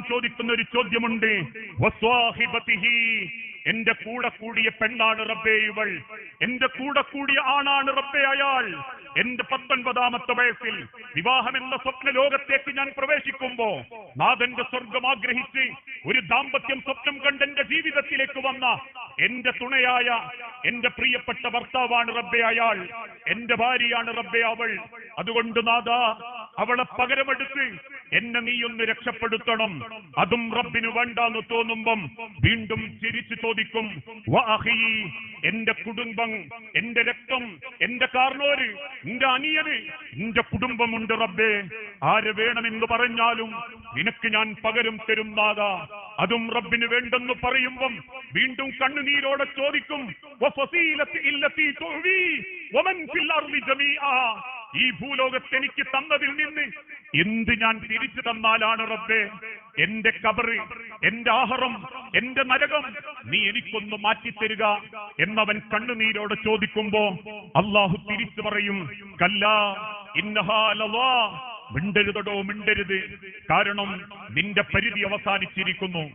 ചോദിക്കുന്ന ഒരു ചോദ്യമുണ്ട്. എന്റെ കൂടെ കൂടിയ പെണ്ണാണ് റബ്ബേ ഇവൾ, എന്റെ കൂടെ കൂടിയ ആണാണ് റബ്ബേ അയാൾ. എന്റെ 19ാമത്തെ വയസ്സിൽ വിവാഹം എന്ന സ്വപ്ന ലോകത്തേക്ക് ഞാൻ പ്രവേശിക്കുമ്പോ നാഥന്റെ സ്വർഗം ആഗ്രഹിച്ച് ഒരു ദാമ്പത്യം സ്വപ്നം കണ്ട് എന്റെ ജീവിതത്തിലേക്ക് വന്ന എന്റെ തുണയായ എന്റെ പ്രിയപ്പെട്ട ഭർത്താവാണ് റബ്ബേ അയാൾ, എന്റെ ഭാര്യയാണ് റബ്ബേ അവൾ. അതുകൊണ്ട് നാഥ, അവളെ പകരമെടുത്ത് എന്നെ നീയൊന്ന് രക്ഷപ്പെടുത്തണം. അതും റബ്ബിന് വേണ്ടാന്ന് തോന്നുമ്പം വീണ്ടും ചിരിച്ചു ചോദിക്കും, എന്റെ കുടുംബം, എന്റെ രക്തം, എന്റെ കാർന്നോര്, എന്റെ അനിയന്, എന്റെ കുടുംബമുണ്ട് റബ്ബേ. ആര് വേണമെന്ന് പറഞ്ഞാലും നിനക്ക് ഞാൻ പകരം തരും നാഥ. അതും റബ്ബിന് വേണ്ടെന്ന് പറയുമ്പം വീണ്ടും കണ്ണുനീരോടെ ചോദിക്കും, ഈ ഭൂലോകത്ത് എനിക്ക് തന്നതിൽ നിന്ന് എന്ത് ഞാൻ തിരിച്ചു തന്നാലാണ് റബ്ബേ എന്റെ ഖബറ്, എന്റെ ആഹറം, എന്റെ നരകം നീ എനിക്കൊന്ന് മാറ്റിത്തരിക എന്നവൻ കണ്ണുനീരോടെ ചോദിക്കുമ്പോ അള്ളാഹു തിരിച്ചു പറയും, കല്ലാ ഇന്നഹാ ലളാ, മിണ്ടരുതടോ മിണ്ടരുത്. കാരണം നിന്റെ പരിധി അവസാനിച്ചിരിക്കുന്നു,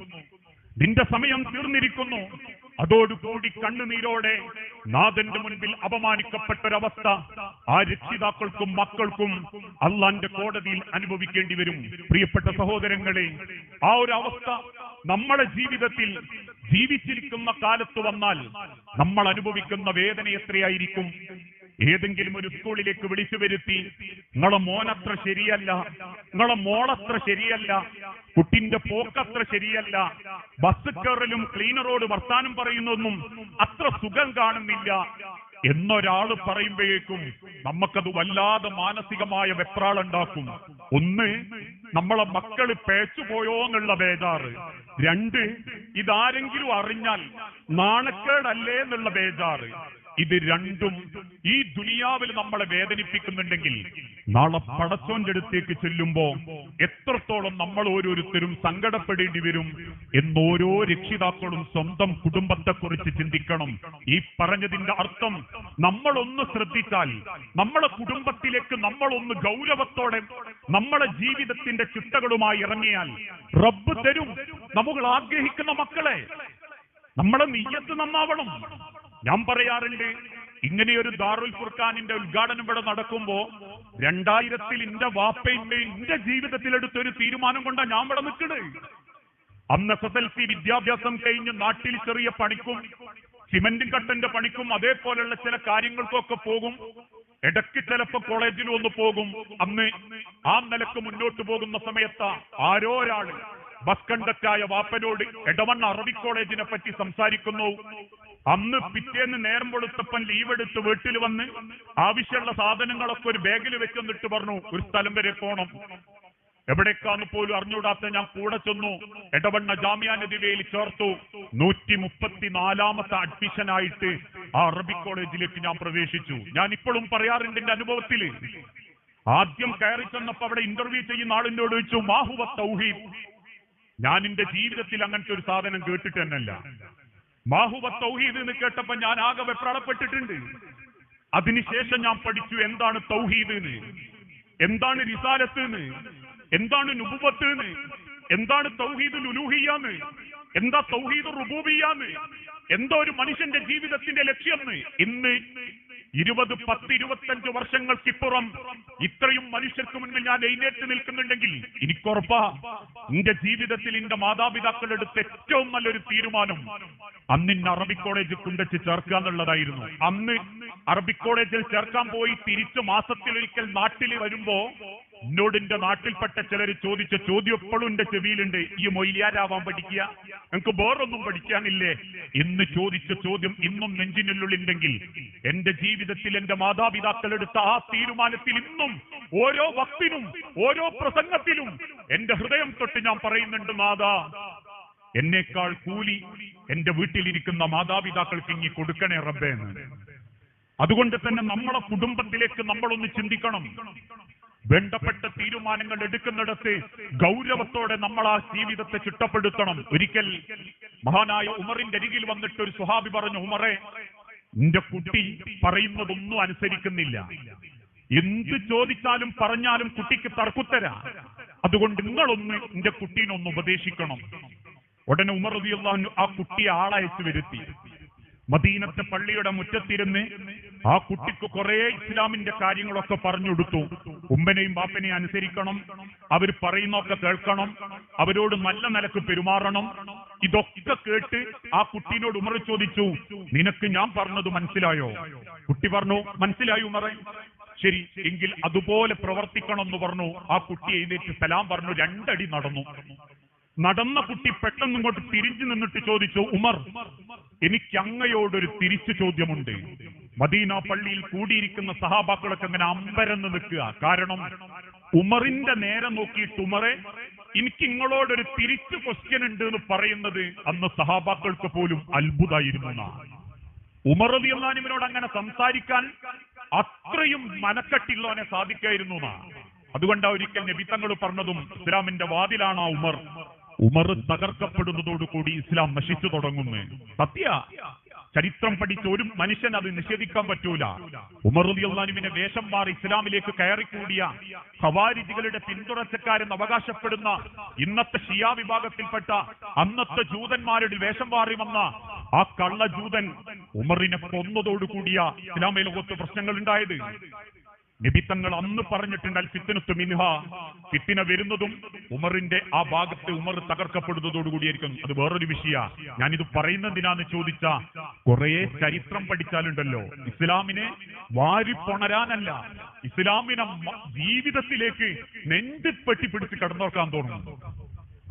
നിന്റെ സമയം തീർന്നിരിക്കുന്നു. അതോടുകൂടി കണ്ണുനീരോടെ നാഥന്റെ മുൻപിൽ അപമാനിക്കപ്പെട്ടൊരവസ്ഥ ആ രക്ഷിതാക്കൾക്കും മക്കൾക്കും അള്ളാന്റെ കോടതിയിൽ അനുഭവിക്കേണ്ടി വരും. പ്രിയപ്പെട്ട സഹോദരങ്ങളെ, ആ ഒരു അവസ്ഥ നമ്മുടെ ജീവിതത്തിൽ ജീവിച്ചിരിക്കുന്ന കാലത്ത് വന്നാൽ നമ്മൾ അനുഭവിക്കുന്ന വേദന എത്രയായിരിക്കും? ഏതെങ്കിലും ഒരു സ്കൂളിലേക്ക് വിളിച്ചു വരുത്തി, നിങ്ങളെ മോനത്ര ശരിയല്ല, നിങ്ങളെ മോളത്ര ശരിയല്ല, കുട്ടിന്റെ പോക്കത്ര ശരിയല്ല, ബസ് കയറലും ക്ലീനറോട് വർത്താനം പറയുന്നൊന്നും അത്ര സുഖം കാണുന്നില്ല എന്നൊരാള് പറയുമ്പോഴേക്കും നമുക്കത് വല്ലാതെ മാനസികമായ വെപ്രാളുണ്ടാക്കും. ഒന്ന്, നമ്മളെ മക്കള് പേച്ചുപോയോ എന്നുള്ള ബേജാറ്. രണ്ട്, ഇതാരെങ്കിലും അറിഞ്ഞാൽ നാണക്കേടല്ലേ എന്നുള്ള ബേജാറ്. ഇത് രണ്ടും ഈ ദുനിയാവിൽ നമ്മളെ വേദനിപ്പിക്കുന്നുണ്ടെങ്കിൽ നാളെ പടച്ചോന്റെ അടുത്തേക്ക് ചെല്ലുമ്പോ എത്രത്തോളം നമ്മൾ ഓരോരുത്തരും സങ്കടപ്പെടേണ്ടി വരും എന്നോരോ രക്ഷിതാക്കളും സ്വന്തം കുടുംബത്തെക്കുറിച്ച് ചിന്തിക്കണം. ഈ പറഞ്ഞതിന്റെ അർത്ഥം, നമ്മളൊന്ന് ശ്രദ്ധിച്ചാൽ, നമ്മളെ കുടുംബത്തിലേക്ക് നമ്മളൊന്ന് ഗൗരവത്തോടെ നമ്മളെ ജീവിതത്തിന്റെ ചിട്ടകളുമായി ഇറങ്ങിയാൽ റബ്ബ് തരും നമ്മൾ ആഗ്രഹിക്കുന്ന മക്കളെ. നമ്മളെ നിയ്യത്ത് നന്നാവണം. ഞാൻ പറയാറുണ്ട്, ഇങ്ങനെയൊരു ദാറുൽ ഫുർഖാനിന്റെ ഉദ്ഘാടനം ഇവിടെ നടക്കുമ്പോ 2000-ൽ എന്റെ വാപ്പയുടെ എന്റെ ജീവിതത്തിലെടുത്തൊരു തീരുമാനം കൊണ്ടാണ് ഞാൻ ഇവിടെ നിൽക്കുന്നത്. അന്ന് SSLC വിദ്യാഭ്യാസം കഴിഞ്ഞ് നാട്ടിൽ ചെറിയ പണിക്കും സിമന്റും കട്ടന്റെ പണിക്കും അതേപോലെയുള്ള ചില കാര്യങ്ങൾക്കൊക്കെ പോകും. ഇടയ്ക്ക് ചിലപ്പോ കോളേജിലും ഒന്ന് പോകും. അന്ന് ആ നിലക്ക് മുന്നോട്ട് പോകുന്ന സമയത്ത് ആരോ ഒരാള് ബസ് കണ്ടക്ടറായ വാപ്പനോട് എടവണ്ണ അറബിക് കോളേജിനെ പറ്റി സംസാരിക്കുന്നു. അന്ന് പിറ്റേന്ന് നേരം വെളുത്തപ്പൻ ലീവ് എടുത്ത് വീട്ടിൽ വന്ന് ആവശ്യമുള്ള സാധനങ്ങളൊക്കെ ഒരു ബാഗിൽ വെച്ചെന്നിട്ട് പറഞ്ഞു, ഒരു സ്ഥലം വരെ പോണം. എവിടേക്കാന്ന് പോലും അറിഞ്ഞൂടാത്ത ഞാൻ കൂടെ ചെന്നു. എടവണ്ണ ജാമിയ നദിവയിൽ ചേർത്തു. 134ാമത്തെ അഡ്മിഷനായിട്ട് ആ അറബിക് കോളേജിലേക്ക് ഞാൻ പ്രവേശിച്ചു. ഞാൻ ഇപ്പോഴും പറയാറുണ്ട് എന്റെ അനുഭവത്തില്. ആദ്യം കയറി ചെന്നപ്പോ അവിടെ ഇന്റർവ്യൂ ചെയ്യുന്ന ആളിനോട് ചോദിച്ചു, മാഹുവ തൗഹീദ്. ഞാൻ എന്റെ ജീവിതത്തിൽ അങ്ങനത്തെ ഒരു സാധനം കേട്ടിട്ട് തന്നെയല്ല. മാഹുവ തൗഹീദ് എന്ന് കേട്ടപ്പോ ഞാൻ ആകെ വെപ്രാളപ്പെട്ടിട്ടുണ്ട്. അതിനുശേഷം ഞാൻ പഠിച്ചു എന്താണ് തൗഹീദ് എന്ന്, എന്താണ് റിസാലത്ത് എന്ന്, എന്താണ് നുബുവത്ത് എന്ന്, എന്താണ് തൗഹീദുൽ ഉലൂഹിയ്യാന്ന്, എന്താ തൗഹീദുർ റുബൂബിയ്യാന്ന്, എന്താ ഒരു മനുഷ്യന്റെ ജീവിതത്തിന്റെ ലക്ഷ്യം എന്ന്. ഇന്ന് 20, 10, 25 വർഷങ്ങൾക്കിപ്പുറം ഇത്രയും മനുഷ്യർക്ക് മുന്നിൽ ഞാൻ എഴുന്നേറ്റ് നിൽക്കുന്നുണ്ടെങ്കിൽ എനിക്കുറപ്പാ എന്റെ ജീവിതത്തിൽ എന്റെ മാതാപിതാക്കളെടുത്ത് ഏറ്റവും നല്ലൊരു തീരുമാനം അന്ന് അറബിക് കോളേജിൽ കൊണ്ടുവച്ച് ചേർക്കുക എന്നുള്ളതായിരുന്നു. അന്ന് അറബിക് കോളേജിൽ ചേർക്കാൻ പോയി തിരിച്ചു മാസത്തിലൊരിക്കൽ നാട്ടിൽ വരുമ്പോ എന്നോട് എന്റെ നാട്ടിൽപ്പെട്ട ചിലർ ചോദിച്ച ചോദ്യം എപ്പോഴും എന്റെ ചെവിയിലുണ്ട്, ഈ മൊയ്ലിയാരാവാൻ പഠിക്കുക, എനിക്ക് വേറൊന്നും പഠിക്കാനില്ലേ എന്ന് ചോദിച്ച ചോദ്യം ഇന്നും നെഞ്ചിനുള്ളിലുണ്ടെങ്കിൽ എന്റെ ജീവിതത്തിൽ എന്റെ മാതാപിതാക്കളെടുത്ത ആ തീരുമാനത്തിൽ ഇന്നും ഓരോ വക്തിനും ഓരോ പ്രസംഗത്തിലും എന്റെ ഹൃദയം തൊട്ട് ഞാൻ പറയുന്നുണ്ട്, നാഥാ എന്നേക്കാൾ കൂലി എന്റെ വീട്ടിലിരിക്കുന്ന മാതാപിതാക്കൾക്ക് ഇങ്ങി കൊടുക്കണേ റബ്ബേ എന്ന്. അതുകൊണ്ട് തന്നെ നമ്മളെ കുടുംബത്തിലേക്ക് നമ്മളൊന്ന് ചിന്തിക്കണം. വേണ്ടപ്പെട്ട തീരുമാനങ്ങൾ എടുക്കുന്നിടത്ത് ഗൗരവത്തോടെ നമ്മൾ ആ ജീവിതത്തെ ചിട്ടപ്പെടുത്തണം. ഒരിക്കൽ മഹാനായ ഉമറിന്റെ അരികിൽ വന്നിട്ട് ഒരു സ്വഹാബി പറഞ്ഞു, ഉമറെ, എന്റെ കുട്ടി പറയുന്നതൊന്നും അനുസരിക്കുന്നില്ല, എന്ത് ചോദിച്ചാലും പറഞ്ഞാലും കുട്ടിക്ക് തർക്കുത്തര. അതുകൊണ്ട് നിങ്ങളൊന്ന് എന്റെ കുട്ടീനൊന്ന് ഉപദേശിക്കണം. ഉടനെ ഉമർ റളിയല്ലാഹു അൻഹു ആ കുട്ടിയെ ആളയച്ചു വരുത്തി. മദീനത്തെ പള്ളിയുടെ മുറ്റത്തിരുന്ന് ആ കുട്ടിക്ക് കുറെ ഇസ്ലാമിന്റെ കാര്യങ്ങളൊക്കെ പറഞ്ഞു കൊടുത്തു. ഉമ്മനെയും ബാപ്പനെയും അനുസരിക്കണം, അവർ പറയുന്നൊക്കെ കേൾക്കണം, അവരോട് നല്ല നിലക്ക് പെരുമാറണം. ഇതൊക്കെ കേട്ട് ആ കുട്ടീനോട് ഉമർ ചോദിച്ചു, നിനക്ക് ഞാൻ പറഞ്ഞത് മനസ്സിലായോ? കുട്ടി പറഞ്ഞു, മനസ്സിലായി ഉമറേ. ശരി, എങ്കിൽ അതുപോലെ പ്രവർത്തിക്കണം എന്ന് പറഞ്ഞു. ആ കുട്ടി എഴുന്നേറ്റ് സലാം പറഞ്ഞു, 2 അടി നടന്നു. നടന്ന കുട്ടി പെട്ടെന്ന് ഇങ്ങോട്ട് തിരിഞ്ഞു നിന്നിട്ട് ചോദിച്ചു, ഉമർ, എനിക്ക് അങ്ങയോടൊരു തിരിച്ചു ചോദ്യമുണ്ട്. മദീന പള്ളിയിൽ കൂടിയിരിക്കുന്ന സഹാബാക്കളൊക്കെ അങ്ങനെ അമ്പരന്ന് നിൽക്കുക. കാരണം ഉമറിന്റെ നേരെ നോക്കിയിട്ട്, ഉമറെ, എനിക്ക് നിങ്ങളോടൊരു തിരിച്ചു ക്വസ്റ്റ്യൻ ഉണ്ട് എന്ന് പറയുന്നത് അന്ന് സഹാബാക്കൾക്ക് പോലും അത്ഭുതമായിരുന്നു. ഉമർ റളിയല്ലാഹു അൻഹുവിനോട് അങ്ങനെ സംസാരിക്കാൻ അത്രയും മനക്കെട്ടുള്ളവനെ സാധിക്കായിരുന്നു. അതുകൊണ്ടാ ഒരിക്കൽ നബി തങ്ങൾ പറഞ്ഞതും, ഇസ്ലാമിന്റെ വാതിലാണ് ആ ഉമർ. ഉമർ തകർക്കപ്പെടുന്നതോടുകൂടി ഇസ്ലാം നശിച്ചു തുടങ്ങുന്നു. സത്യ ചരിത്രം പഠിച്ച ഒരു മനുഷ്യൻ അത് നിഷേധിക്കാൻ പറ്റൂല. ഉമർ റളിയല്ലാഹു അൻഹുവിനെ വേഷം മാറി ഇസ്ലാമിലേക്ക് കയറിക്കൂടിയ ഖവാരിജികളുടെ പിന്തുടർച്ചക്കാരെന്ന് അവകാശപ്പെടുന്ന ഇന്നത്തെ ഷിയ വിഭാഗത്തിൽപ്പെട്ട അന്നത്തെ ജൂതന്മാരുടെ വേഷം മാറി വന്ന ആ കള്ള ജൂതൻ ഉമറിനെ കൊന്നതോടുകൂടിയ ഇസ്ലാമിക ലോകത്ത് പ്രശ്നങ്ങൾ ഉണ്ടായത്. നബി തങ്ങൾ അന്ന് പറഞ്ഞിട്ടുണ്ട്, അൽ ഫിത്നത്തു മിൻഹ, ഫിത്ന വരുന്നതും ഉമറിന്റെ ആ ഭാഗത്ത് ഉമർ തകർക്കപ്പെടുന്നതോടുകൂടിയായിരിക്കും. അത് വേറൊരു വിഷയ. ഞാനിത് പറയുന്നതിനാന്ന് ചോദിച്ച, കുറെ ചരിത്രം പഠിച്ചാലുണ്ടല്ലോ, ഇസ്ലാമിനെ വാരിപ്പൊണരാനല്ല, ഇസ്ലാമിനെ ജീവിതത്തിലേക്ക് നെഞ്ചിപ്പെട്ടി പിടിച്ച് കടന്നോക്കാൻ തോന്നുന്നു.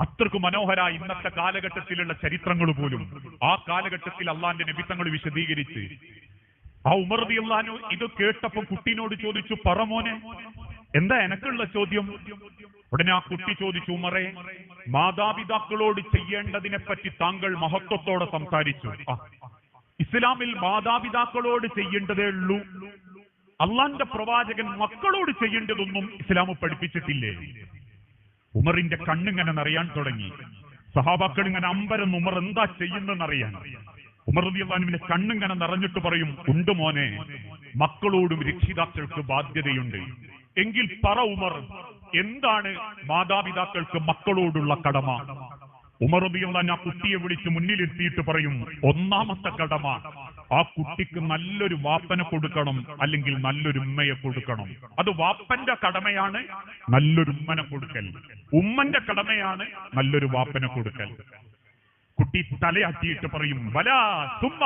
അത്രക്ക് മനോഹര ഇന്നത്തെ കാലഘട്ടത്തിലുള്ള ചരിത്രങ്ങൾ പോലും ആ കാലഘട്ടത്തിൽ അള്ളാന്റെ നബി തങ്ങൾ വിശദീകരിച്ച്. ആ ഉമർ റളിയല്ലാഹു അൻഹു ഇത് കേട്ടപ്പോ കുട്ടീനോട് ചോദിച്ചു, പറമോനെ, എന്താ എനക്കുള്ള ചോദ്യം? ഉടനെ ആ കുട്ടി ചോദിച്ചു, ഉമറെ, മാതാപിതാക്കളോട് ചെയ്യേണ്ടതിനെ പറ്റി താങ്കൾ മഹത്വത്തോടെ സംസാരിച്ചു. ഇസ്ലാമിൽ മാതാപിതാക്കളോട് ചെയ്യേണ്ടതേ ഉള്ളൂ, അള്ളാന്റെ പ്രവാചകൻ മക്കളോട് ചെയ്യേണ്ടതൊന്നും ഇസ്ലാം പഠിപ്പിച്ചിട്ടില്ലേ? ഉമറിന്റെ കണ്ണിങ്ങനെ നിറയാൻ തുടങ്ങി. സഹാബാക്കൾ ഇങ്ങനെ അമ്പരന്ന്, ഉമർ എന്താ ചെയ്യുന്നതെന്നറിയാൻ. ഉമർ റളിയല്ലാഹു അൻഹുവിന്റെ കണ്ണിങ്ങനെ നിറഞ്ഞിട്ട് പറയും, ഉണ്ട് മോനെ, മക്കളോടും രക്ഷിതാക്കൾക്ക് ബാധ്യതയുണ്ട്. എങ്കിൽ പറ ഉമർ, എന്താണ് മാതാപിതാക്കൾക്ക് മക്കളോടുള്ള കടമ? ഉമർ റളിയല്ലാഹു അൻഹു ആ കുട്ടിയെ വിളിച്ച് മുന്നിലെത്തിയിട്ട് പറയും, ഒന്നാമത്തെ കടമ, ആ കുട്ടിക്ക് നല്ലൊരു വാപ്പനെ കൊടുക്കണം, അല്ലെങ്കിൽ നല്ലൊരു ഉമ്മയെ കൊടുക്കണം. അത് വാപ്പന്റെ കടമയാണ് നല്ലൊരു ഉമ്മനെ കൊടുക്കൽ, ഉമ്മന്റെ കടമയാണ് നല്ലൊരു വാപ്പനെ കൊടുക്കൽ. കുട്ടി തലയാട്ടിയിട്ട് പറയും, വലാ സുമ്മ.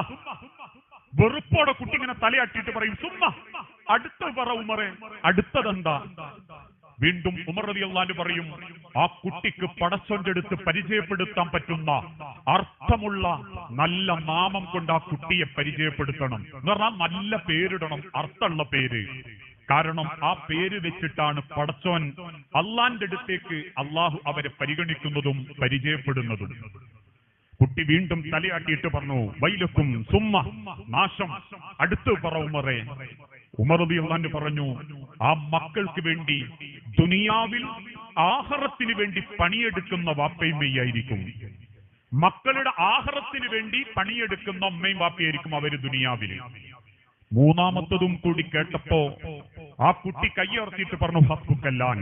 വെറുപ്പോടെ കുട്ടി ഇങ്ങനെ തലയാട്ടിയിട്ട് പറയും, സുമ്മ. അടുത്ത പറ ഉമറെ, അടുത്തതെന്താ? വീണ്ടും ഉമർ റളിയല്ലാഹു അൻഹു പറയും, ആ കുട്ടിക്ക് പടച്ചോന്റെ അടുത്ത് പരിചയപ്പെടുത്താൻ പറ്റുന്ന അർത്ഥമുള്ള നല്ല നാമം കൊണ്ട് ആ കുട്ടിയെ പരിചയപ്പെടുത്തണം. എന്ന് പറഞ്ഞാൽ നല്ല പേരിടണം, അർത്ഥമുള്ള പേര്. കാരണം ആ പേര് വെച്ചിട്ടാണ് പടച്ചോൻ അള്ളാന്റെ അടുത്തേക്ക് അള്ളാഹു അവരെ പരിഗണിക്കുന്നതും പരിചയപ്പെടുന്നതും. കുട്ടി വീണ്ടും തലയാട്ടിയിട്ട് പറഞ്ഞു, വൈലക്കും സുമ്മ, നാശം. അടുത്ത് പറ ഉമറെ. ഉമർ റളിയല്ലാഹു അൻഹു പറഞ്ഞു, ആ മക്കൾക്ക് വേണ്ടി ദുനിയാവിൽ ആഖിറത്തിന് വേണ്ടി പണിയെടുക്കുന്ന വാപ്പയും മെയ്യായിരിക്കും. മക്കളുടെ ആഖിറത്തിന് വേണ്ടി പണിയെടുക്കുന്ന അമ്മയും വാപ്പയായിരിക്കും അവര് ദുനിയാവിൽ. മൂന്നാമത്തതും കൂടി കേട്ടപ്പോ ആ കുട്ടി കയ്യോർത്തിയിട്ട് പറഞ്ഞു, ഹസ്ബുക്കല്ലാൻ,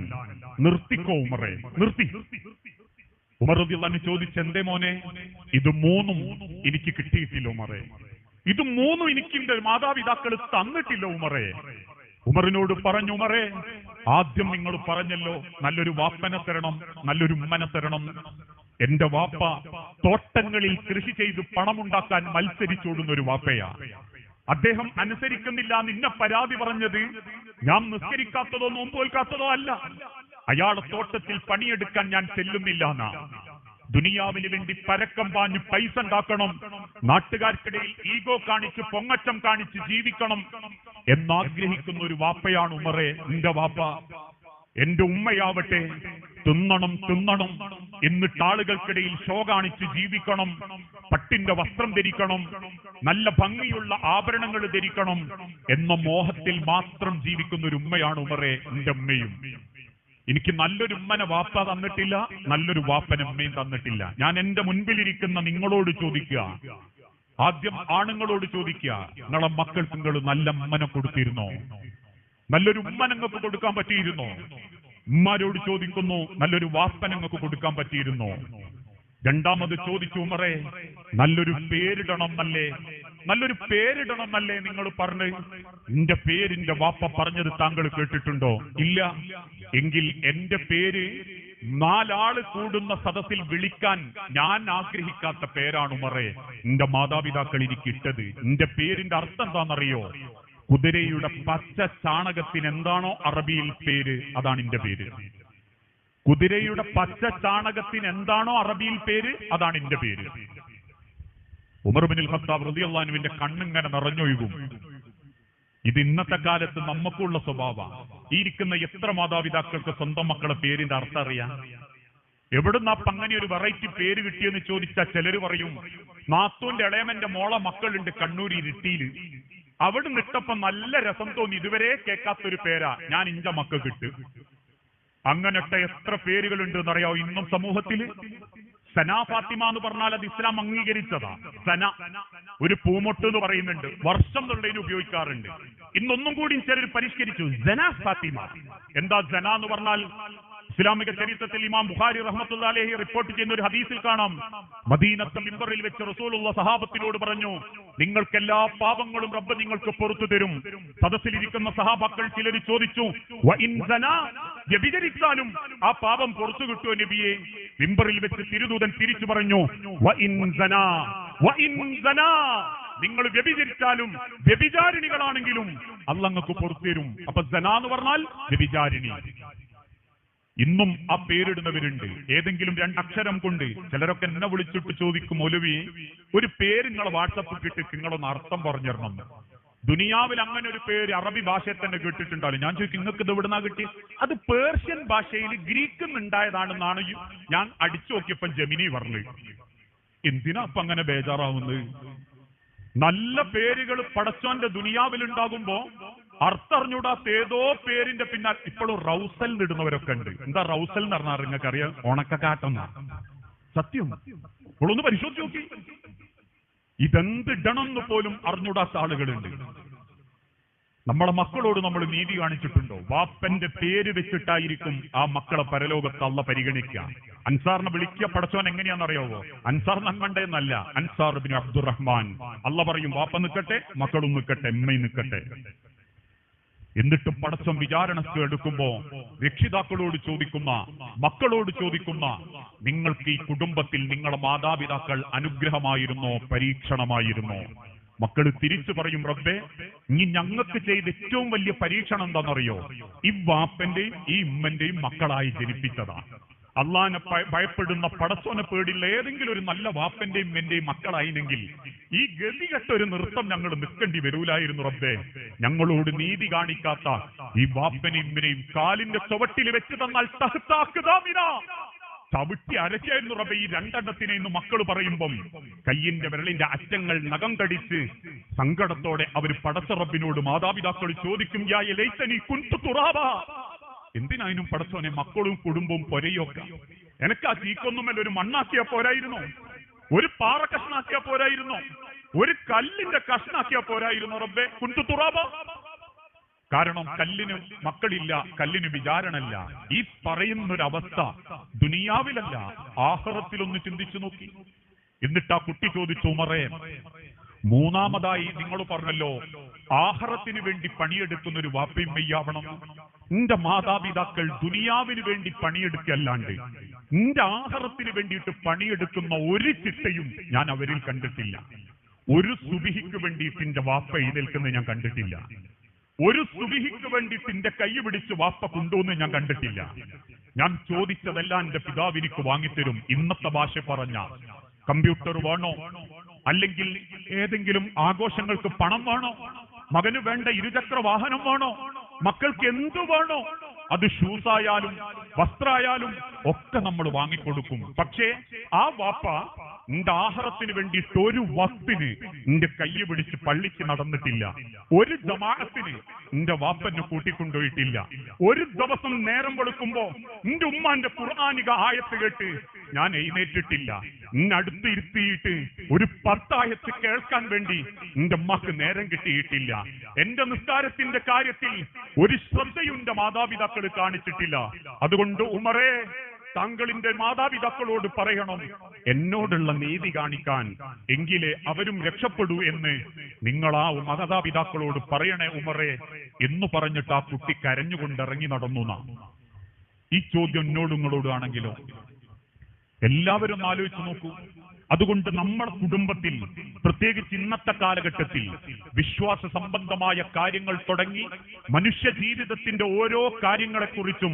നിർത്തിക്കോ ഉമറെ, നിർത്തി. ഉമർ റളിയല്ലാഹു അൻഹു ചോദിച്ചു, എന്തേ മോനെ? ഇത് മൂന്നും എനിക്ക് കിട്ടിയിട്ടില്ല ഉമറെ, ഇത് മൂന്നും എനിക്ക് എന്റെ മാതാപിതാക്കൾ തന്നിട്ടില്ല ഉമറെ. ഉമറിനോട് പറഞ്ഞു, ഉമറെ, ആദ്യം നിങ്ങൾ പറഞ്ഞല്ലോ നല്ലൊരു വാപ്പനെ തരണം, നല്ലൊരു ഉമ്മനെ തരണം. എന്റെ വാപ്പ തോട്ടങ്ങളിൽ കൃഷി ചെയ്ത് പണമുണ്ടാക്കാൻ മത്സരിച്ചോടുന്ന ഒരു വാപ്പയാ. അദ്ദേഹം അനുസരിക്കുന്നില്ല നിന്നെ പരാതി പറഞ്ഞത് ഞാൻ നിസ്കരിക്കാത്തതോ നോമ്പ് നോൽക്കാത്തതോ അല്ല, അയാളെ തോട്ടത്തിൽ പണിയെടുക്കാൻ ഞാൻ ചെല്ലുന്നില്ല എന്നാ. ദുനിയാവിന് വേണ്ടി പരക്കം പാഞ്ഞ് പൈസ ഉണ്ടാക്കണം, നാട്ടുകാർക്കിടയിൽ ഈഗോ കാണിച്ച് പൊങ്ങച്ചം കാണിച്ച് ജീവിക്കണം എന്നാഗ്രഹിക്കുന്ന ഒരു വാപ്പയാണ് ഉമറെ നിന്റെ വാപ്പ. എന്റെ ഉമ്മയാവട്ടെ തിന്നണം തിന്നണം എന്നിട്ട് ആളുകൾക്കിടയിൽ ഷോ കാണിച്ച് ജീവിക്കണം, പട്ടിന്റെ വസ്ത്രം ധരിക്കണം, നല്ല ഭംഗിയുള്ള ആഭരണങ്ങൾ ധരിക്കണം എന്ന മോഹത്തിൽ മാത്രം ജീവിക്കുന്ന ഒരു ഉമ്മയാണ് ഉമറെ നിന്റെ ഉമ്മയും. എനിക്ക് നല്ലൊരു ഉമ്മനെ വാപ്പ തന്നിട്ടില്ല, നല്ലൊരു വാപ്പനെ ഉമ്മയും തന്നിട്ടില്ല. ഞാൻ എന്റെ മുൻപിലിരിക്കുന്ന നിങ്ങളോട് ചോദിക്കുക, ആദ്യം ആണുങ്ങളോട് ചോദിക്കുക, നിങ്ങളെ മക്കൾക്ക് നിങ്ങൾ നല്ല ഉമ്മനെ കൊടുത്തിരുന്നോ? നല്ലൊരു ഉമ്മ നിങ്ങൾക്ക് കൊടുക്കാൻ പറ്റിയിരുന്നോ? ഉമ്മാരോട് ചോദിക്കുന്നു, നല്ലൊരു വാപ്പ നിങ്ങൾക്ക് കൊടുക്കാൻ പറ്റിയിരുന്നോ? രണ്ടാമത് ചോദിച്ചു, ഉമറേ നല്ലൊരു പേരിടണം എന്നല്ലേ നിങ്ങൾ പറഞ്ഞ്? എന്റെ പേരിന്റെ വാപ്പ പറഞ്ഞത് താങ്കൾ കേട്ടിട്ടുണ്ടോ? ഇല്ല. എങ്കിൽ എന്റെ പേര് 4 ആള് കൂടുന്ന സദസ്സിൽ വിളിക്കാൻ ഞാൻ ആഗ്രഹിക്കാത്ത പേരാണ് ഉമറേ എന്റെ മാതാപിതാക്കൾ എനിക്കിട്ടത്. എന്റെ പേരിന്റെ അർത്ഥം എന്താണെന്നറിയോ? കുതിരയുടെ പച്ച ചാണകത്തിന് എന്താണോ അറബിയിൽ പേര്, അതാണ് എന്റെ പേര്. കുതിരയുടെ പച്ച ചാണകത്തിന് എന്താണോ അറബിയിൽ പേര്, അതാണ് എന്റെ പേര്. ഉമർ ഇബ്നുൽ ഖത്താബ് റളിയല്ലാഹു അൻഹുവിന്റെ കണ്ണിങ്ങനെ നിറഞ്ഞൊഴുകും. ഇത് ഇന്നത്തെ കാലത്ത് നമുക്കുള്ള സ്വഭാവമാണ്. ഈ ഇരിക്കുന്ന എത്ര മാതാപിതാക്കൾക്ക് സ്വന്തം മക്കളെ പേരിന്റെ അർത്ഥം അറിയാം? എവിടുന്ന് അങ്ങനെ ഒരു വെറൈറ്റി പേര് കിട്ടിയെന്ന് ചോദിച്ചാൽ ചിലര് പറയും, നാത്തൂന്റെ ഇളയമന്റെ മോളെ മക്കളുണ്ട് കണ്ണൂർ ഇരിട്ടിയില്, അവിടുന്ന് ഇട്ടപ്പം നല്ല രസം തോന്നി, ഇതുവരെ കേൾക്കാത്തൊരു പേരാ, ഞാൻ ഇഞ്ച മക്കൾക്ക് ഇട്ട്. അങ്ങനത്തെ എത്ര പേരുകളുണ്ട് എന്നറിയാവോ ഇന്നും സമൂഹത്തില്? സന ഫാത്തിമ എന്ന് പറഞ്ഞാൽ അത് ഇസ്ലാം അംഗീകരിച്ചതാ. സന ഒരു പൂമൊട്ട് എന്ന് പറയുന്നുണ്ട്, വർഷം എന്നുള്ളതിന് ഉപയോഗിക്കാറുണ്ട്. ഇന്നൊന്നും കൂടി ചിലർ പരിഷ്കരിച്ചു, സന ഫാത്തിമ. എന്താ സന എന്ന് പറഞ്ഞാൽ? ഇസ്ലാമിക ചരിത്രത്തിൽ ഇമാം ബുഖാരി റഹ്മത്തുള്ളാഹി അലൈഹി റിപ്പോർട്ട് ചെയ്യുന്ന ഒരു ഹദീസിൽ കാണാം, മദീനത്തെ മിമ്പറിൽ വെച്ച് റസൂലുള്ള സഹാബത്തിനോട് പറഞ്ഞു, നിങ്ങൾക്ക് എല്ലാ പാപങ്ങളും റബ്ബ് നിങ്ങൾക്ക് പുറത്തു തരും. സദസ്സിലിരിക്കുന്ന സഹാബാക്കൾ ചിലർ ചോദിച്ചു, വ്യഭിചരിച്ചാലും ആ പാപം പുറത്തു കിട്ടുമോ നബിയെ? മിമ്പറിൽ വെച്ച് തിരുദൂതൻ തിരിച്ചു പറഞ്ഞു, നിങ്ങൾ വ്യഭിചരിച്ചാലും വ്യഭിചാരിണികളാണെങ്കിലും അള്ളാഹ് പുറത്തു തരും. അപ്പൊ സന എന്ന് പറഞ്ഞാൽ വ്യഭിചാരിണി. ഇന്നും ആ പേരിടുന്നവരുണ്ട്, ഏതെങ്കിലും 2 അക്ഷരം കൊണ്ട്. ചിലരൊക്കെ എന്നെ വിളിച്ചിട്ട് ചോദിക്കും, മൗലവി ഒരു പേര് നിങ്ങളെ വാട്സപ്പ് കിട്ടി നിങ്ങളൊന്ന് അർത്ഥം പറഞ്ഞു തരണം. ദുനിയാവിൽ അങ്ങനെ ഒരു പേര് അറബി ഭാഷയിൽ തന്നെ കേട്ടിട്ടുണ്ടാവില്ല. ഞാൻ ചോദിക്കും, നിങ്ങൾക്ക് ഇത് എവിടുന്നാ കിട്ടി? അത് പേർഷ്യൻ ഭാഷയിൽ ഗ്രീക്കിൽ നിന്നുണ്ടായതാണെന്നാണ് ഞാൻ അടിച്ചു നോക്കിയപ്പം ജമിനി പറഞ്ഞു. എന്തിനാ അപ്പൊ അങ്ങനെ ബേജാറാവുന്നത്? നല്ല പേരുകൾ പടച്ചോന്റെ ദുനിയാവിൽ ഉണ്ടാകുമ്പോ അർത്ഥറിഞ്ഞൂടാത്ത ഏതോ പേരിന്റെ പിന്നാൽ ഇപ്പോഴും റൗസൽ ഇടുന്നവരൊക്കെ ഉണ്ട്. എന്താ റൗസൽ എന്ന് പറഞ്ഞാൽ നിങ്ങൾക്ക് അറിയാം? ഉണക്കക്കാട്ടെന്ന. സത്യം. ഇപ്പോഴൊന്ന് പരിശോധിച്ച് നോക്കി, ഇതെന്തിടണം എന്ന് പോലും അറിഞ്ഞൂടാത്ത ആളുകളുണ്ട്. നമ്മളെ മക്കളോട് നമ്മൾ നീതി കാണിച്ചിട്ടുണ്ടോ? വാപ്പന്റെ പേര് വെച്ചിട്ടായിരിക്കും ആ മക്കളെ പരലോകത്ത് അള്ള പരിഗണിക്കുക. അൻസാറിനെ വിളിക്കുക പടച്ചോൻ എങ്ങനെയാണെന്നറിയാവോ? അൻസാർ നന്മണ്ടെന്നല്ല, അൻസാർ ഇബ്നു അബ്ദുറഹ്മാൻ. അള്ള പറയും, വാപ്പ നിൽക്കട്ടെ, മക്കളും നിൽക്കട്ടെ, എമ്മയും നിൽക്കട്ടെ. എന്നിട്ടും പടച്ചോൻ വിചാരണക്ക് എടുക്കുമ്പോ രക്ഷിതാക്കളോട് ചോദിക്കുന്ന, മക്കളോട് ചോദിക്കുന്ന, നിങ്ങൾക്ക് ഈ കുടുംബത്തിൽ നിങ്ങളുടെ മാതാപിതാക്കൾ അനുഗ്രഹമായിരുന്നോ പരീക്ഷണമായിരുന്നോ? മക്കൾ തിരിച്ചു പറയും, റബ്ബേ ഇനി ഞങ്ങൾക്ക് ചെയ്ത ഏറ്റവും വലിയ പരീക്ഷണം എന്താണെന്നറിയോ? ഈ വാപ്പന്റെയും ഈ ഉമ്മന്റെയും മക്കളായി ജനിപ്പിച്ചതാ. അള്ളാനെ ഭയപ്പെടുന്ന, പടച്ചോനെ പേടിയുള്ള ഏതെങ്കിലും ഒരു നല്ല വാപ്പന്റെയും ഉമ്മന്റെയും മക്കളായില്ലെങ്കിൽ ഈ ഗതികെട്ടൊരു നൃത്തം ഞങ്ങൾ നിൽക്കേണ്ടി വരൂലായിരുന്നു റബ്ബേ. ഞങ്ങളോട് നീതി കാണിക്കാത്ത ഈ വാപ്പനെയും ഉമ്മനെയും കാലിന്റെ ചുവട്ടിൽ വെച്ച് തന്നാൽ ചവിട്ടി അരക്കായിരുന്നു റബ്ബേ ഈ 2 എണ്ണത്തിനെ എന്ന് മക്കൾ പറയുമ്പം കയ്യിന്റെ വിരലിന്റെ അറ്റങ്ങൾ നഖം കടിച്ച് സങ്കടത്തോടെ അവർ പടച്ച റബ്ബിനോട് മാതാപിതാക്കൾ ചോദിക്കും, യാ ലൈതനി കുൻതു തുറാബ. എന്തിനായാലും പടച്ചോനെ മക്കളും കുടുംബവും പൊരയൊക്കെ എനിക്ക് ആ ചീക്കൊന്നുമല്ല ഒരു മണ്ണാക്കിയാ പോരായിരുന്നോ? ഒരു പാറ കഷ്ണാക്കിയാ പോരായിരുന്നോ? ഒരു കല്ലിന്റെ കഷ്ണാക്കിയാ പോരായിരുന്നോ റബ്ബേ? കുൻതു തുറാബ. കാരണം കല്ലിന് മക്കളില്ല, കല്ലിന് വിചാരണല്ല. ഈ പറയുന്നൊരവസ്ഥ ദുനിയാവിലല്ല, ആഖിറത്തിലൊന്ന് ചിന്തിച്ചു നോക്കി. എന്നിട്ട് ആ കുട്ടി ചോദിച്ചു, ഉമറേ മൂന്നാമതായി നിങ്ങൾ പറഞ്ഞല്ലോ ആഖിറത്തിന് വേണ്ടി പണിയെടുക്കുന്ന ഒരു വാപ്പയും മെയ്യാവണം. എന്റെ മാതാപിതാക്കൾ ദുനിയാവിന് വേണ്ടി പണിയെടുക്കല്ലാണ്ട് എന്റെ ആഖിറത്തിന് വേണ്ടിയിട്ട് പണിയെടുക്കുന്ന ഒരു ചിട്ടയും ഞാൻ അവരിൽ കണ്ടിട്ടില്ല. ഒരു സുബിഹിക്ക് വേണ്ടിയിട്ട് എന്റെ വാപ്പ എഴുന്നേൽക്കുന്നത് ഞാൻ കണ്ടിട്ടില്ല. ഒരു സുബിഹിക്ക് വേണ്ടിയിട്ട് എന്റെ കൈ പിടിച്ച് വാപ്പ കൊണ്ടുവന്ന് ഞാൻ കണ്ടിട്ടില്ല. ഞാൻ ചോദിച്ചതെല്ലാം എന്റെ പിതാവ് എനിക്ക് വാങ്ങിത്തരും. ഇന്നത്തെ ഭാഷ പറഞ്ഞ കമ്പ്യൂട്ടർ വേണോ, അല്ലെങ്കിൽ ഏതെങ്കിലും ആഘോഷങ്ങൾക്ക് പണം വേണോ, മകന് വേണ്ട 2 ചക്ര വാഹനം വേണോ, മക്കൾക്ക് എന്തു വേണോ, അത് ഷൂസ് ആയാലും വസ്ത്രമായാലും ഒക്കെ നമ്മൾ വാങ്ങിക്കൊടുക്കും. പക്ഷേ ആ വാപ്പ എന്റെ ആഹാരത്തിന് വേണ്ടിയിട്ട് ഒരു വസ്തിന് എന്റെ കൈ പിടിച്ച് പള്ളിക്ക് നടന്നിട്ടില്ല. ഒരു ജമാഅത്തിന് എന്റെ വാപ്പനെ കൂട്ടിക്കൊണ്ടുപോയിട്ടില്ല. ഒരു ദിവസം നേരം വെളുക്കുമ്പോ എന്റെ ഉമ്മാന്റെ ഖുർആനിക ആയത്ത് കേട്ട് ഞാൻ എഴുന്നേറ്റിട്ടില്ല. അടുത്ത് ഇരുത്തിയിട്ട് ഒരു 10 ആയത്ത് കേൾക്കാൻ വേണ്ടി എന്റെ അമ്മക്ക് നേരം കിട്ടിയിട്ടില്ല. എന്റെ നിസ്കാരത്തിന്റെ കാര്യത്തിൽ ഒരു ശ്രദ്ധയും എന്റെ മാതാപിതാക്കൾ കാണിച്ചിട്ടില്ല. അതുകൊണ്ട് ഉമറേ, താങ്കളിന്റെ മാതാപിതാക്കളോട് പറയണം എന്നോടുള്ള നീതി കാണിക്കാൻ, എങ്കിലേ അവരും രക്ഷപ്പെടൂ എന്ന് നിങ്ങൾ ആ മാതാപിതാക്കളോട് പറയണേ ഉമറേ എന്ന് പറഞ്ഞിട്ട് ആ കുട്ടി കരഞ്ഞുകൊണ്ട് ഇറങ്ങി നടന്നു. ഈ ചോദ്യം എന്നോടും നിങ്ങളോടാണെങ്കിലോ? എല്ലാവരും ആലോചിച്ച് നോക്കൂ. അതുകൊണ്ട് നമ്മുടെ കുടുംബത്തിൽ, പ്രത്യേകിച്ച് ഇന്നത്തെ കാലഘട്ടത്തിൽ, വിശ്വാസ സംബന്ധമായ കാര്യങ്ങൾ തുടങ്ങി മനുഷ്യ ജീവിതത്തിന്റെ ഓരോ കാര്യങ്ങളെക്കുറിച്ചും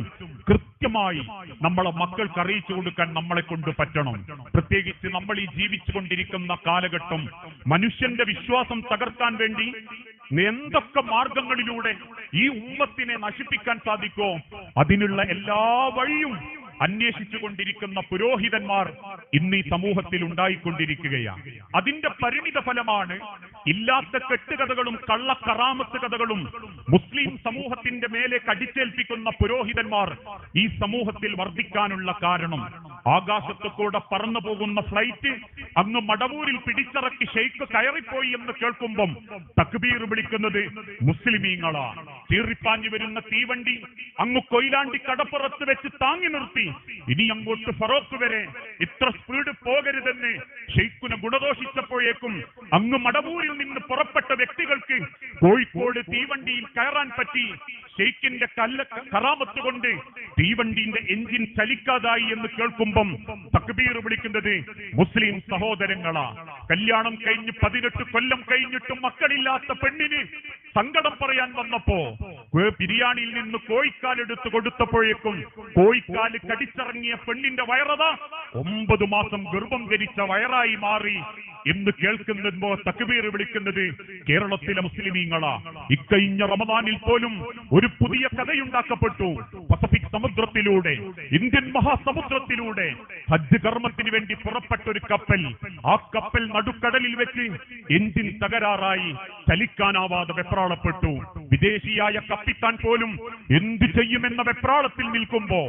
കൃത്യമായി നമ്മളെ മക്കൾക്ക് അറിയിച്ചു കൊടുക്കാൻ നമ്മളെ കൊണ്ട് പറ്റണം. പ്രത്യേകിച്ച് നമ്മൾ ഈ ജീവിച്ചുകൊണ്ടിരിക്കുന്ന കാലഘട്ടം മനുഷ്യന്റെ വിശ്വാസം തകർക്കാൻ വേണ്ടി എന്തൊക്കെ മാർഗങ്ങളിലൂടെ ഈ ഉമ്മത്തിനെ നശിപ്പിക്കാൻ സാധിക്കോ അതിനുള്ള എല്ലാ വഴിയും അന്വേഷിച്ചു കൊണ്ടിരിക്കുന്ന പുരോഹിതന്മാർ ഇന്ന് ഈ സമൂഹത്തിൽ ഉണ്ടായിക്കൊണ്ടിരിക്കുകയാണ്. അതിന്റെ പരിണിത ഫലമാണ് ഇല്ലാത്ത കെട്ടുകഥകളും കള്ളക്കറാമത്ത് കഥകളും മുസ്ലിം സമൂഹത്തിന്റെ മേലെ കടിച്ചേൽപ്പിക്കുന്ന പുരോഹിതന്മാർ ഈ സമൂഹത്തിൽ വർദ്ധിക്കാനുള്ള കാരണം. ആകാശത്ത് കൂടെ പറന്നു പോകുന്ന ഫ്ലൈറ്റ് അങ്ങ് മടവൂരിൽ പിടിച്ചിറക്കി ഷെയ്ഖ് കയറിപ്പോയി എന്ന് കേൾക്കുമ്പം തക്ബീർ വിളിക്കുന്നത് മുസ്ലിമീങ്ങളാ. ചീറിപ്പാഞ്ഞു വരുന്ന തീവണ്ടി അങ്ങ് കൊയിലാണ്ടി കടപ്പുറത്ത് വെച്ച് താങ്ങി നിർത്തി ഇനി അങ്ങോട്ട് ഫറോക്ക് വരെ ഇത്ര സ്പീഡ് പോകരുതെന്ന് ഷെയ്ഖിനെ ഗുണദോഷിച്ചപ്പോഴേക്കും അങ്ങ് മടവൂരിൽ നിന്ന് പുറപ്പെട്ട വ്യക്തികൾക്ക് കോഴിക്കോട് തീവണ്ടിയിൽ കയറാൻ പറ്റി. ഷെയ്ഖിന്റെ കറാമത്ത് കൊണ്ട് തീവണ്ടിന്റെ എഞ്ചിൻ ചലിക്കാതായി എന്ന് കേൾക്കുമ്പം തക്ബീർ വിളിക്കുന്നത് മുസ്ലിം സഹോദരങ്ങളാ. കല്യാണം കഴിഞ്ഞ് 18 കൊല്ലം കഴിഞ്ഞിട്ടും മക്കളില്ലാത്ത പെണ്ണിന് സങ്കടം പറയാൻ വന്നപ്പോ ബിരിയാണിയിൽ നിന്ന് കോഴിക്കാലെടുത്ത് കൊടുത്തപ്പോഴേക്കും കോഴിക്കാല് കടിച്ചിറങ്ങിയ പെണ്ണിന്റെ വയറത 9 മാസം ഗർഭം ധരിച്ച വയറായി മാറി എന്ന് കേൾക്കുമ്പോ തക്ബീർ വിളിക്കുന്നത് കേരളത്തിലെ മുസ്ലിമീങ്ങളാ. ഇക്കഴിഞ്ഞ റമദാനിൽ പോലും ഒരു പുതിയ കഥയുണ്ടാക്കപ്പെട്ടു. പസഫിക് സമുദ്രത്തിലൂടെ, ഇന്ത്യൻ മഹാസമുദ്രത്തിലൂടെ ഹജ്ജ് കർമ്മത്തിന് വേണ്ടി പുറപ്പെട്ട ഒരു കപ്പൽ. ആ കപ്പൽ നടുക്കടലിൽ വെച്ച് എഞ്ചിൻ തകരാറായി ചലിക്കാനാവാതെ വെപ്രാളപ്പെട്ടു. വിദേശിയായ കപ്പിത്താൻ പോലും എന്തു ചെയ്യുമെന്ന വെപ്രാളത്തിൽ നിൽക്കുമ്പോ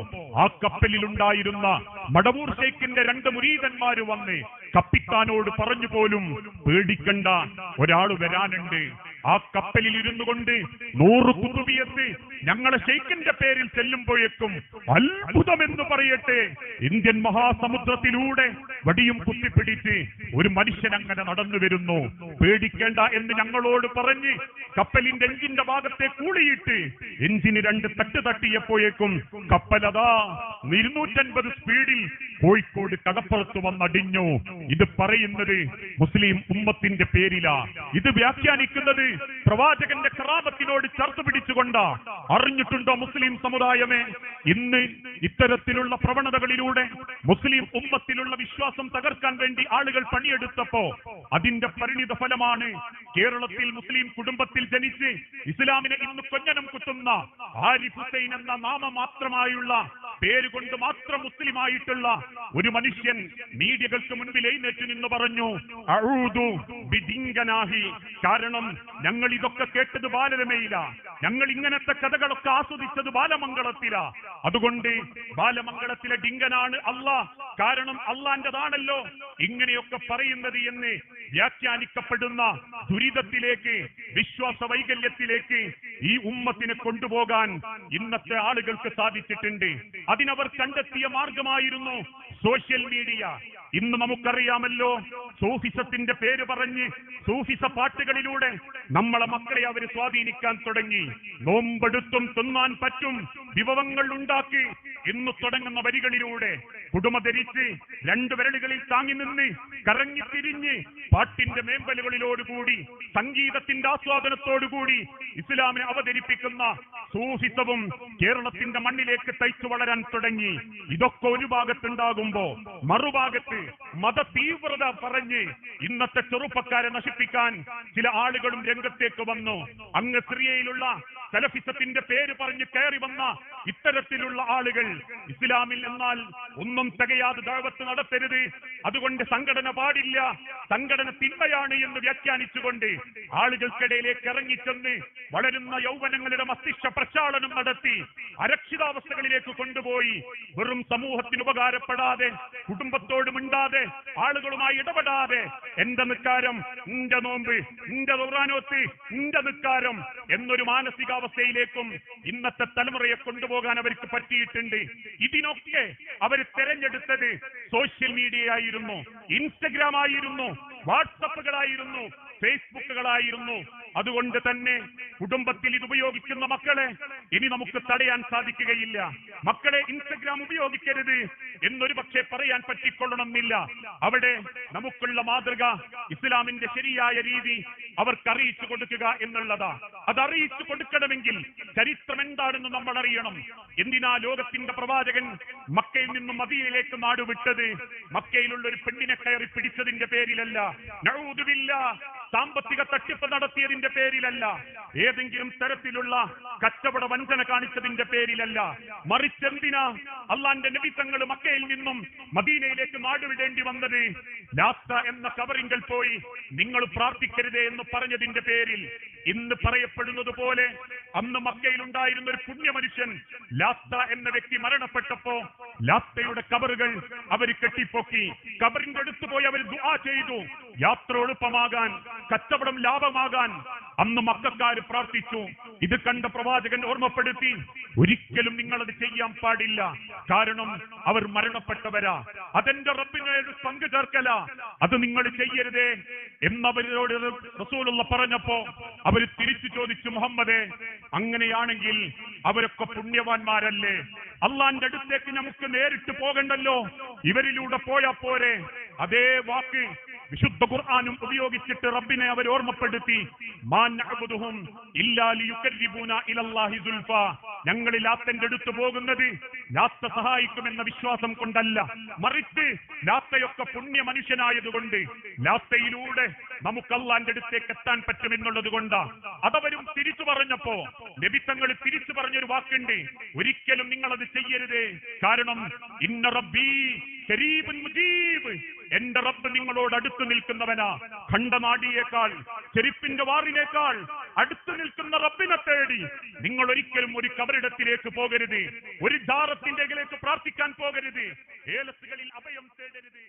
ആ കപ്പലിൽ ഉണ്ടായിരുന്ന മടവൂർ ഷെയ്ഖിന്റെ 2 മുരീദന്മാര് വന്ന് കപ്പിത്താനോട് പറഞ്ഞു പോലും, പേടിക്കണ്ട, ഒരാൾ വരാനുണ്ട്. ആ കപ്പലിൽ ഇരുന്നു കൊണ്ട് 100 കുതുബിയത്ത് ഞങ്ങളെ ഷെയ്ഖിന്റെ പേരിൽ ചെല്ലുമ്പോഴേക്കും അത്ഭുതമെന്ന് പറയട്ടെ, ഇന്ത്യൻ മഹാസമുദ്രത്തിലൂടെ വടിയും കുത്തിപ്പിടിച്ച് ഒരു മനുഷ്യൻ അങ്ങനെ നടന്നു വരുന്നു. പേടിക്കേണ്ട എന്ന് ഞങ്ങളോട് പറഞ്ഞ് കപ്പലിന്റെ എഞ്ചിന്റെ ഭാഗത്തെ കൂളിയിട്ട് എഞ്ചിന് 2 തട്ട് തട്ടിയപ്പോഴേക്കും കപ്പലതാ 250 സ്പീഡിൽ കോഴിക്കോട് കടപ്പുറത്ത് വന്നടിഞ്ഞു. ഇത് പറയുന്നത് മുസ്ലിം ഉമ്മത്തിന്റെ പേരിലാ. ഇത് വ്യാഖ്യാനിക്കുന്നത് പ്രവാചകന്റെ കറാമത്തിനോട് ചേർത്ത് പിടിച്ചുകൊണ്ടാ. അറിഞ്ഞിട്ടുണ്ടോ മുസ്ലിം സമുദായമേ, ഇന്ന് ഇത്തരത്തിലുള്ള പ്രവണതകളിലൂടെ മുസ്ലിം ഉമ്മത്തിലുള്ള വിശ്വാസം തകർക്കാൻ വേണ്ടി ആളുകൾ പണിയെടുത്തപ്പോ അതിന്റെ പരിണിത ഫലമാണ് കേരളത്തിൽ മുസ്ലിം കുടുംബത്തിൽ ജനിച്ച് ഇസ്ലാമിനെ ഇന്ന് കൊഞ്ഞനം കുത്തുന്ന ആരിഫ് ഹുസൈൻ എന്ന നാമമാത്രമായുള്ള പേരുകൊണ്ട് മാത്രം മുസ്ലിമായിട്ടുള്ള ഒരു മനുഷ്യൻ മീഡിയകൾക്ക് മുൻപിൽ എഴുന്നേറ്റ് നിന്ന് പറഞ്ഞു, അഊദു ബിദിങ്കനാഹി. കാരണം ഞങ്ങൾ ഇതൊക്കെ കേട്ടത് ബാലരമയില, ഞങ്ങൾ ഇങ്ങനത്തെ കഥകളൊക്കെ ആസ്വദിച്ചത് ബാലമംഗളത്തില. അതുകൊണ്ട് ബാലമംഗളത്തിലെ ഡിങ്കനാണ് അള്ളാഹ്, കാരണം അള്ളാന്റെതാണല്ലോ ഇങ്ങനെയൊക്കെ പറയുന്നത് എന്ന് വ്യാഖ്യാനിക്കപ്പെടുന്ന ദുരിതത്തിലേക്ക്, വിശ്വാസ വൈകല്യത്തിലേക്ക് ഈ ഉമ്മത്തിനെ കൊണ്ടുപോകാൻ ഇന്നത്തെ ആളുകൾക്ക് സാധിച്ചിട്ടുണ്ട്. അതിനവർ കണ്ടെത്തിയ മാർഗമായിരുന്നു സോഷ്യൽ മീഡിയ. ഇന്ന് നമുക്കറിയാമല്ലോ, സൂഫിസത്തിന്റെ പേര് പറഞ്ഞ് സൂഫിസ പാട്ടുകളിലൂടെ നമ്മളെ മക്കളെ അവർ സ്വാധീനിക്കാൻ തുടങ്ങി. നോമ്പെടുത്തും തിന്നാൻ പറ്റും വിഭവങ്ങൾ ഉണ്ടാക്കി ഇന്ന് തുടങ്ങുന്ന വരികളിലൂടെ കുടുമ ധരിച്ച് 2 വിരലുകളിൽ താങ്ങി നിന്ന് കറങ്ങി തിരിഞ്ഞ് പാട്ടിന്റെ മേമ്പലുകളിലോടുകൂടി സംഗീതത്തിന്റെ ആസ്വാദനത്തോടുകൂടി ഇസ്ലാമിനെ അവതരിപ്പിക്കുന്ന സൂഫിസവും കേരളത്തിന്റെ മണ്ണിലേക്ക് തയ്ച്ചു വളരാൻ തുടങ്ങി. ഇതൊക്കെ ഒരു ഭാഗത്തുണ്ടാകുമ്പോ മറുഭാഗത്ത് മത തീവ്രത പറഞ്ഞ് ഇന്നത്തെ ചെറുപ്പക്കാരെ നശിപ്പിക്കാൻ ചില ആളുകളും രംഗത്തേക്ക് വന്നു. അങ്ങ് സിറിയയിലുള്ള സലഫിസത്തിന്റെ പേര് പറഞ്ഞ് കയറി വന്ന ഇത്തരത്തിലുള്ള ആളുകൾ ഇസ്ലാമിൽ എന്നാൽ ഒന്നും തികയാതെ ദഅവത്ത് നടത്തരുത്, അതുകൊണ്ട് സംഘടന പാടില്ല, സംഘടന തിന്മയാണ് എന്ന് വ്യാഖ്യാനിച്ചുകൊണ്ട് ആളുകൾക്കിടയിലേക്ക് ഇറങ്ങിച്ചെന്ന് വളരുന്ന യൗവനങ്ങളുടെ മസ്തിഷ്ക പ്രക്ഷാളനം നടത്തി അരക്ഷിതാവസ്ഥകളിലേക്ക് കൊണ്ടുപോയി വെറും സമൂഹത്തിന് ഉപകാരപ്പെടാതെ, കുടുംബത്തോട് മിണ്ടാതെ, ആളുകളുമായി ഇടപെടാതെ എന്റെ നിക്കാരം, എന്റെ നോമ്പ്, എന്റെ ഖുർആനോത്ത്, എന്റെ നിക്കാരം എന്നൊരു മാനസികാവസ്ഥയിലേക്കും ഇന്നത്തെ തലമുറയെ കൊണ്ടുപോകാൻ അവർക്ക് പറ്റിയിട്ടുണ്ട്. ഇതിനൊക്കെ അവർ തെരഞ്ഞെടുത്തത് സോഷ്യൽ മീഡിയ ആയിരുന്നു, ഇൻസ്റ്റഗ്രാം ആയിരുന്നു, വാട്സപ്പുകളായിരുന്നു, ഫേസ്ബുക്കുകളായിരുന്നു. അതുകൊണ്ട് തന്നെ കുടുംബത്തിൽ ഇത് ഉപയോഗിക്കുന്ന മക്കളെ ഇനി നമുക്ക് തടയാൻ സാധിക്കുകയില്ല. മക്കളെ ഇൻസ്റ്റഗ്രാം ഉപയോഗിക്കരുത് എന്നൊരു പക്ഷേ പറയാൻ പറ്റിക്കൊള്ളണമെന്നില്ല. അവിടെ നമുക്കുള്ള മാതൃക ഇസ്ലാമിന്റെ ശരിയായ രീതി അവർക്ക് അറിയിച്ചു കൊടുക്കുക എന്നുള്ളതാ. അത് അറിയിച്ചു കൊടുക്കണമെങ്കിൽ ചരിത്രം എന്താണെന്ന് നമ്മൾ അറിയണം. എന്തിനാ ലോകത്തിന്റെ പ്രവാചകൻ മക്കയിൽ നിന്നും മദീനയിലേക്ക് നാടുവിട്ടത്? മക്കയിലുള്ള ഒരു പെണ്ണിനെ കയറി പിടിച്ചതിന്റെ പേരിലല്ല, നഊദു ബില്ലാഹ്, സാമ്പത്തിക തട്ടിപ്പ് നടത്തിയതിന്റെ പേരിലല്ല, ഏതെങ്കിലും തരത്തിലുള്ള കച്ചവട വഞ്ചന കാണിച്ചതിന്റെ പേരിലല്ല, മറിച്ചെന്തിനാ അള്ളാന്റെ നബി തങ്ങൾ മക്കയിൽ നിന്നും മദീനയിലേക്ക് നാടുവിടേണ്ടി വന്നത്? ലാത്ത എന്ന കബറിങ്കൽ പോയി നിങ്ങൾ പ്രാർത്ഥിക്കരുതേ എന്ന് പറഞ്ഞതിന്റെ പേരിൽ. ഇന്ന് പറയപ്പെടുന്നത് പോലെ അന്ന് മക്കയിൽ ഉണ്ടായിരുന്ന ഒരു പുണ്യ മനുഷ്യൻ ലാത്ത എന്ന വ്യക്തി മരണപ്പെട്ടപ്പോ ലാത്തയുടെ കബറുകൾ അവർ കെട്ടിപ്പൊക്കി, കബറിന്റെ അടുത്ത് പോയി അവർ ദുആ ചെയ്തു, യാത്ര എളുപ്പമാകാൻ, കച്ചവടം ലാഭമാകാൻ അന്ന് മക്കക്കാര് പ്രാർത്ഥിച്ചു. ഇത് കണ്ട പ്രവാചകൻ ഓർമ്മപ്പെടുത്തി, ഒരിക്കലും നിങ്ങളത് ചെയ്യാൻ പാടില്ല, കാരണം അവർ മരണപ്പെട്ടവരാ, അതെന്റെ റബ്ബിനോട് പങ്കു ചേർക്കല, അത് നിങ്ങൾ ചെയ്യരുതേ എന്നവരോട് റസൂലുള്ള പറഞ്ഞപ്പോ അവര് തിരിച്ചു ചോദിച്ചു, മുഹമ്മദേ, അങ്ങനെയാണെങ്കിൽ അവരൊക്കെ പുണ്യവാന്മാരല്ലേ? അള്ളാന്റെ അടുത്തേക്ക് നമുക്ക് നേരിട്ട് പോകണ്ടല്ലോ, ഇവരിലൂടെ പോയാ പോരെ? അതേ വാക്ക് വിശുദ്ധ ഖുർആനും ഉപയോഗിച്ചിട്ട് റബ്ബിനെ അവർ ഓർമ്മപ്പെടുത്തി, ഞങ്ങൾ ലാത്തന്റെ അടുത്ത് പോകുന്നത് ലാത്ത സഹായിക്കുമെന്ന വിശ്വാസം കൊണ്ടല്ല, മറിച്ച് ലാത്തയൊക്കെ പുണ്യ മനുഷ്യനായതുകൊണ്ട് ലാത്തയിലൂടെ നമുക്ക് അള്ളാന്റെ അടുത്തേക്ക് എത്താൻ പറ്റുമെന്നുള്ളത് കൊണ്ടാ. അതവരും തിരിച്ചു പറഞ്ഞപ്പോ നബിത്തങ്ങൾ തിരിച്ചു പറഞ്ഞൊരു വാക്കുണ്ട്, ഒരിക്കലും നിങ്ങൾ അത് ചെയ്യരുതേ, കാരണം ഇന്ന റബ്ബീ ഖരീബുൻ മുജീബ്, എന്റെ റബ്ബ് നിങ്ങളോട് അടുത്തു നിൽക്കുന്നവനാ. ഖണ്ഡനാടിയേക്കാൾ, ചെരുപ്പിന്റെ വാറിനേക്കാൾ അടുത്തു നിൽക്കുന്ന റബ്ബിനെ തേടി നിങ്ങൾ ഒരിക്കലും ഒരു കബറിടത്തിലേക്ക് പോകരുത്, ഒരു ജാറത്തിന്റെ പ്രാർത്ഥിക്കാൻ പോകരുത്, ഏലസുകളിൽ അഭയം തേടരുത്.